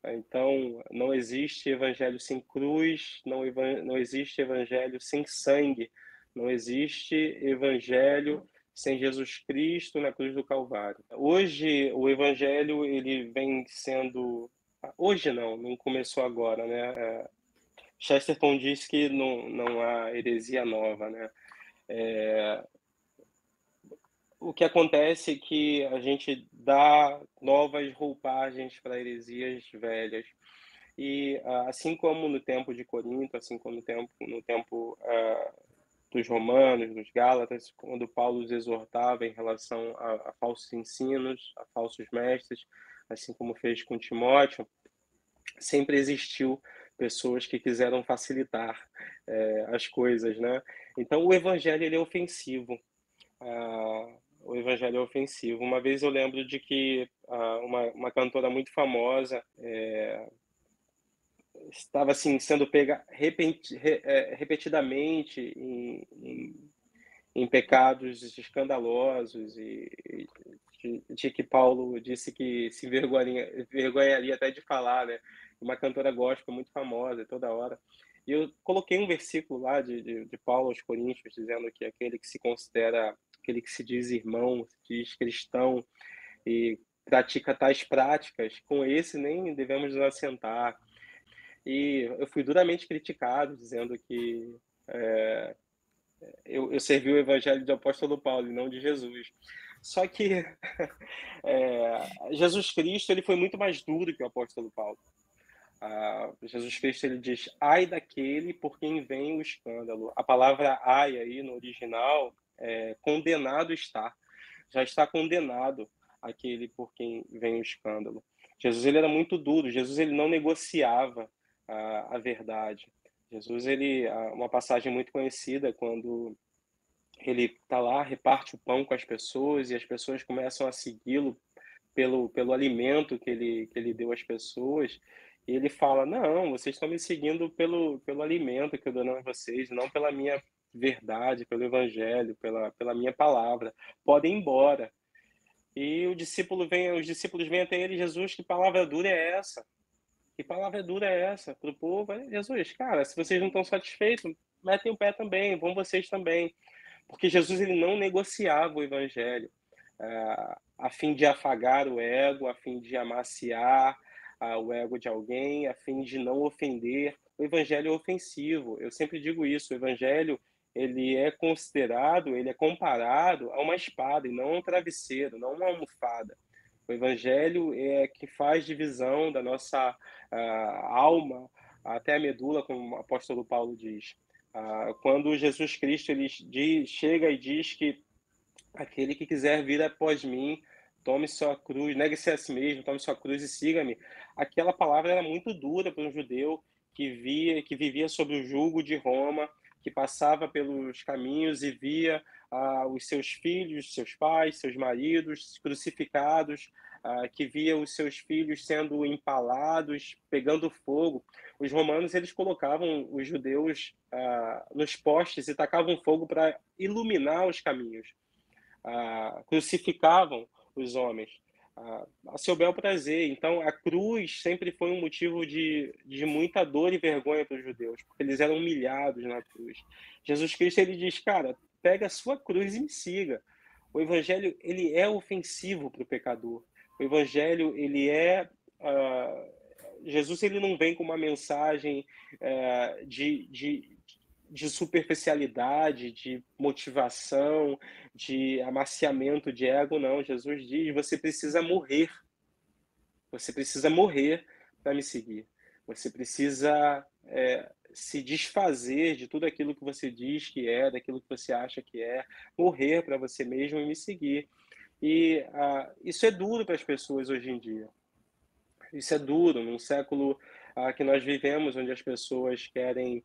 Então, não existe evangelho sem cruz, não existe evangelho sem sangue, não existe evangelho sem Jesus Cristo na cruz do Calvário. Hoje, o evangelho ele vem sendo. Hoje não começou agora, né? Chesterton diz que não há heresia nova, né? O que acontece é que a gente dá novas roupagens para heresias velhas. E assim como no tempo de Corinto, assim como no tempo dos Romanos, dos Gálatas, quando Paulo os exortava em relação a falsos ensinos, a falsos mestres, assim como fez com Timóteo, sempre existiu pessoas que quiseram facilitar as coisas, né? Então o evangelho ele é ofensivo. O evangelho é ofensivo. Uma vez eu lembro de que uma cantora muito famosa estava assim sendo pega repetidamente em pecados escandalosos e de que Paulo disse que se vergonharia até de falar, né? Uma cantora gospel muito famosa toda hora. E eu coloquei um versículo lá de Paulo aos Coríntios, dizendo que aquele que se considera, aquele que se diz irmão, se diz cristão e pratica tais práticas, com esse nem devemos nos assentar. E eu fui duramente criticado, dizendo que eu servi o evangelho do apóstolo Paulo e não de Jesus. Só que Jesus Cristo ele foi muito mais duro que o apóstolo Paulo. Jesus Cristo ele diz: ai daquele por quem vem o escândalo. A palavra ai aí no original é condenado está. Já está condenado aquele por quem vem o escândalo. Jesus ele era muito duro. Jesus ele não negociava a verdade. Jesus ele uma passagem muito conhecida quando ele está lá, reparte o pão com as pessoas e as pessoas começam a segui-lo pelo alimento que ele deu às pessoas. E ele fala: não, vocês estão me seguindo pelo alimento que eu dou a vocês, não pela minha verdade, pelo evangelho, pela minha palavra. Podem ir embora. E os discípulos vêm até ele: Jesus, que palavra dura é essa? Que palavra dura é essa para o povo? Jesus, cara, se vocês não estão satisfeitos, metem o pé também, vão vocês também. Porque Jesus ele não negociava o evangelho a fim de afagar o ego, a fim de amaciar o ego de alguém, a fim de não ofender. O evangelho é ofensivo. Eu sempre digo isso, o evangelho ele é considerado, ele é comparado a uma espada e não a um travesseiro, não a uma almofada. O evangelho é que faz divisão da nossa alma até a medula, como o apóstolo Paulo diz. Quando Jesus Cristo chega e diz que aquele que quiser vir após mim, tome sua cruz, negue-se a si mesmo, tome sua cruz e siga-me. Aquela palavra era muito dura para um judeu que vivia sob o jugo de Roma, que passava pelos caminhos e via os seus filhos, seus pais, seus maridos crucificados, que via os seus filhos sendo empalados, pegando fogo. Os romanos eles colocavam os judeus nos postes e tacavam fogo para iluminar os caminhos. Crucificavam os homens a seu bel prazer. Então, a cruz sempre foi um motivo de muita dor e vergonha para os judeus, porque eles eram humilhados na cruz. Jesus Cristo ele diz: cara, pega a sua cruz e me siga. O evangelho ele é ofensivo para o pecador. O evangelho ele é Jesus ele não vem com uma mensagem de superficialidade, de motivação, de amaciamento de ego, não. Jesus diz: você precisa morrer. Você precisa morrer para me seguir. Você precisa se desfazer de tudo aquilo que você diz que é, daquilo que você acha que é, morrer para você mesmo e me seguir. E isso é duro para as pessoas hoje em dia. Isso é duro num século que nós vivemos, onde as pessoas querem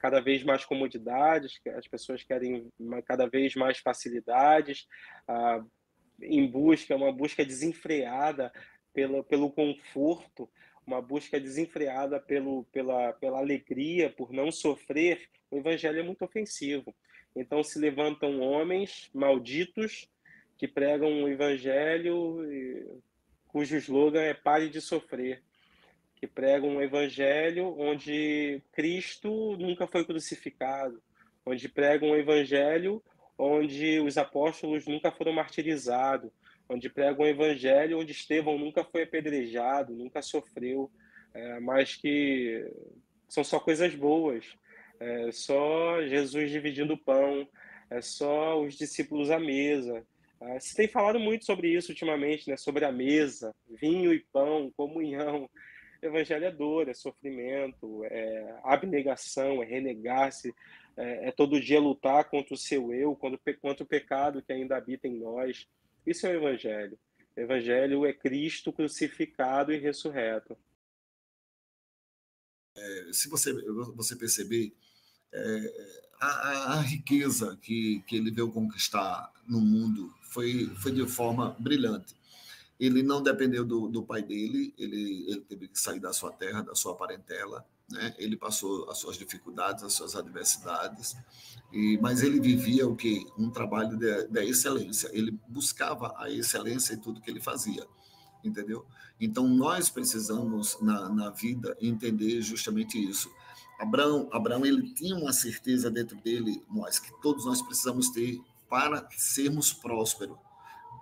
cada vez mais comodidades, que as pessoas querem cada vez mais facilidades, ah, uma busca desenfreada pelo conforto, uma busca desenfreada pela alegria, por não sofrer. O evangelho é muito ofensivo. Então se levantam homens malditos que pregam um evangelho cujo slogan é pare de sofrer. que pregam um evangelho onde Cristo nunca foi crucificado, onde pregam um evangelho onde os apóstolos nunca foram martirizados, onde pregam um evangelho onde Estevão nunca foi apedrejado, nunca sofreu, mas que são só coisas boas, é só Jesus dividindo o pão, é só os discípulos à mesa. Se tem falado muito sobre isso ultimamente, né? Sobre a mesa, vinho e pão, comunhão. Evangelho é dor, é sofrimento, é abnegação, é renegar-se, é todo dia lutar contra o seu eu, contra o pecado que ainda habita em nós. Isso é o Evangelho. O Evangelho é Cristo crucificado e ressurreto. Se você perceber, a riqueza que ele veio conquistar no mundo foi de forma brilhante. Ele não dependeu do pai dele, ele teve que sair da sua terra, da sua parentela, né? Ele passou as suas dificuldades, as suas adversidades, mas ele vivia o quê? Um trabalho da excelência. Ele buscava a excelência em tudo que ele fazia, entendeu? Então, nós precisamos, na vida, entender justamente isso. Abraão, ele tinha uma certeza dentro dele, nós, que todos nós precisamos ter para sermos prósperos,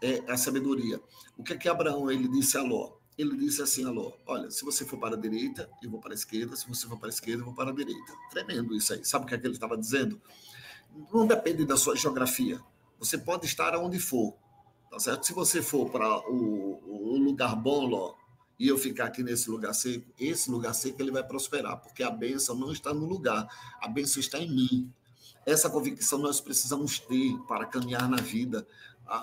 é a sabedoria. O que é que Abraão ele disse a Ló? Ele disse assim a Ló: olha, se você for para a direita, eu vou para a esquerda, se você for para a esquerda, eu vou para a direita. Tremendo isso aí. Sabe o que é que ele estava dizendo? Não depende da sua geografia. Você pode estar onde for, tá certo? Se você for para o lugar bom, Ló, e eu ficar aqui nesse lugar seco, esse lugar seco ele vai prosperar, porque a bênção não está no lugar, a bênção está em mim. Essa convicção nós precisamos ter para caminhar na vida.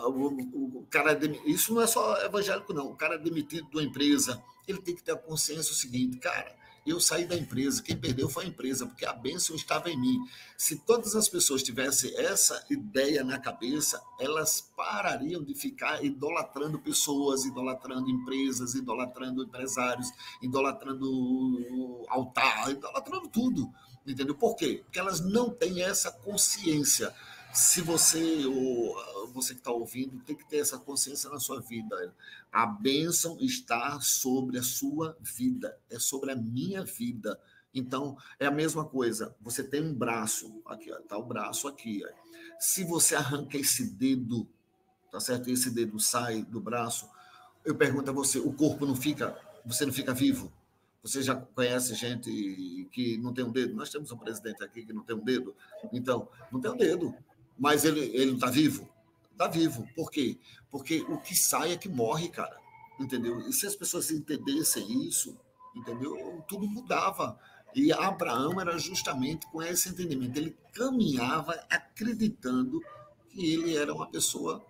O cara, isso não é só evangélico, não. O cara é demitido de uma empresa, ele tem que ter a consciência o seguinte, cara, eu saí da empresa, quem perdeu foi a empresa, porque a bênção estava em mim. Se todas as pessoas tivessem essa ideia na cabeça, elas parariam de ficar idolatrando pessoas, idolatrando empresas, idolatrando empresários, idolatrando altar, idolatrando tudo. Entendeu? Por quê? Porque elas não têm essa consciência. Se você, ou você que está ouvindo, tem que ter essa consciência na sua vida. A bênção está sobre a sua vida, é sobre a minha vida. Então, é a mesma coisa. Você tem um braço, aqui, está o braço aqui. Ó. Se você arranca esse dedo, tá certo? Esse dedo sai do braço, eu pergunto a você, o corpo não fica, você não fica vivo? Você já conhece gente que não tem um dedo? Nós temos um presidente aqui que não tem um dedo. Então, não tem um dedo. Mas ele não está vivo? Está vivo. Por quê? Porque o que sai é que morre, cara. Entendeu? E se as pessoas entendessem isso, entendeu? Tudo mudava. E Abraão era justamente com esse entendimento. Ele caminhava acreditando que ele era uma pessoa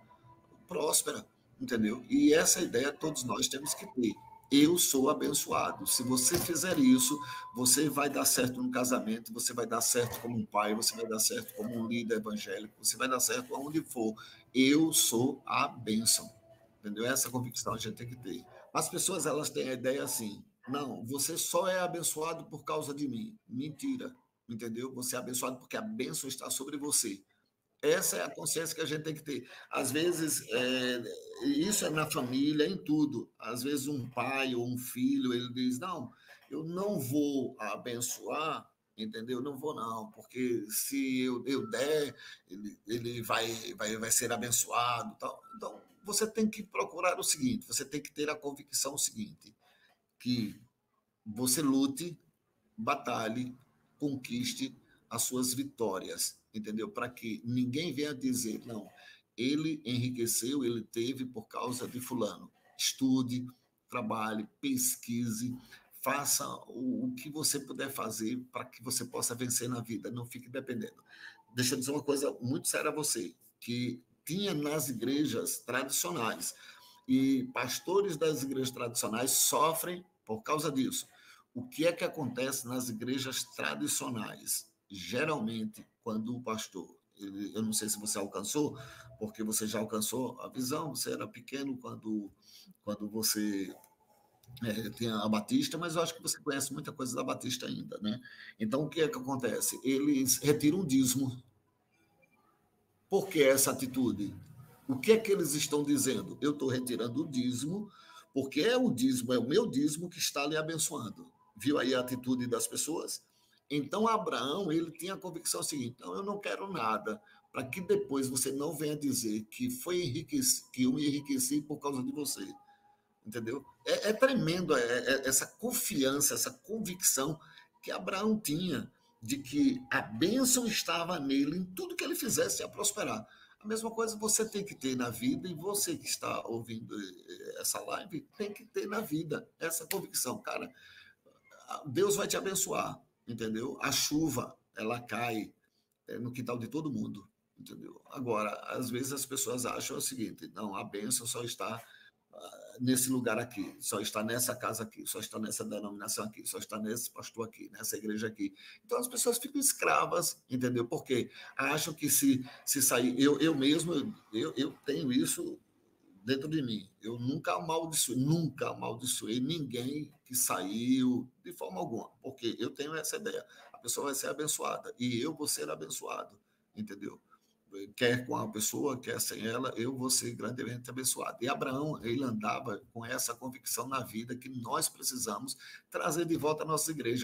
próspera, entendeu? E essa ideia todos nós temos que ter. Eu sou abençoado. Se você fizer isso, você vai dar certo no casamento, você vai dar certo como um pai, você vai dar certo como um líder evangélico, você vai dar certo aonde for. Eu sou a bênção. Entendeu? Essa convicção a gente tem que ter. As pessoas elas têm a ideia assim: não, você só é abençoado por causa de mim. Mentira. Entendeu? Você é abençoado porque a bênção está sobre você. Essa é a consciência que a gente tem que ter. Às vezes, isso é na família, em tudo. Às vezes, um pai ou um filho, ele diz, não, eu não vou abençoar, entendeu? Não vou não, porque se eu der, ele vai ser abençoado. Tal. Então, você tem que procurar o seguinte, você tem que ter a convicção seguinte, que você lute, batalhe, conquiste as suas vitórias, entendeu? Para que ninguém venha dizer, não, ele enriqueceu, ele teve por causa de fulano. Estude, trabalhe, pesquise, faça o que você puder fazer para que você possa vencer na vida, não fique dependendo. Deixa eu dizer uma coisa muito séria a você, que tinha nas igrejas tradicionais, e pastores das igrejas tradicionais sofrem por causa disso. O que é que acontece nas igrejas tradicionais? Geralmente, quando o pastor, eu não sei se você alcançou, porque você já alcançou a visão, você era pequeno quando você tinha a Batista, mas eu acho que você conhece muita coisa da Batista ainda, né? Então, o que é que acontece? Eles retiram um dízimo. Por que essa atitude? O que é que eles estão dizendo? Eu estou retirando o dízimo porque é o dízimo, é o meu dízimo que está lhe abençoando. Viu aí a atitude das pessoas? Então, Abraão, ele tinha a convicção seguinte: então, eu não quero nada, para que depois você não venha dizer que que eu me enriqueci por causa de você. Entendeu? É tremendo essa confiança, essa convicção que Abraão tinha de que a bênção estava nele, em tudo que ele fizesse a prosperar. A mesma coisa você tem que ter na vida, e você que está ouvindo essa live tem que ter na vida essa convicção. Cara, Deus vai te abençoar, entendeu? A chuva, ela cai no quintal de todo mundo, entendeu? Agora, às vezes as pessoas acham o seguinte: não, a bênção só está nesse lugar aqui, só está nessa casa aqui, só está nessa denominação aqui, só está nesse pastor aqui, nessa igreja aqui. Então as pessoas ficam escravas, entendeu? Porque acham que se sair, eu mesmo, eu tenho isso dentro de mim. Eu nunca amaldiçoei ninguém que saiu de forma alguma, porque eu tenho essa ideia. A pessoa vai ser abençoada e eu vou ser abençoado, entendeu? Quer com a pessoa, quer sem ela, eu vou ser grandemente abençoado. E Abraão, ele andava com essa convicção na vida que nós precisamos trazer de volta à nossa igreja.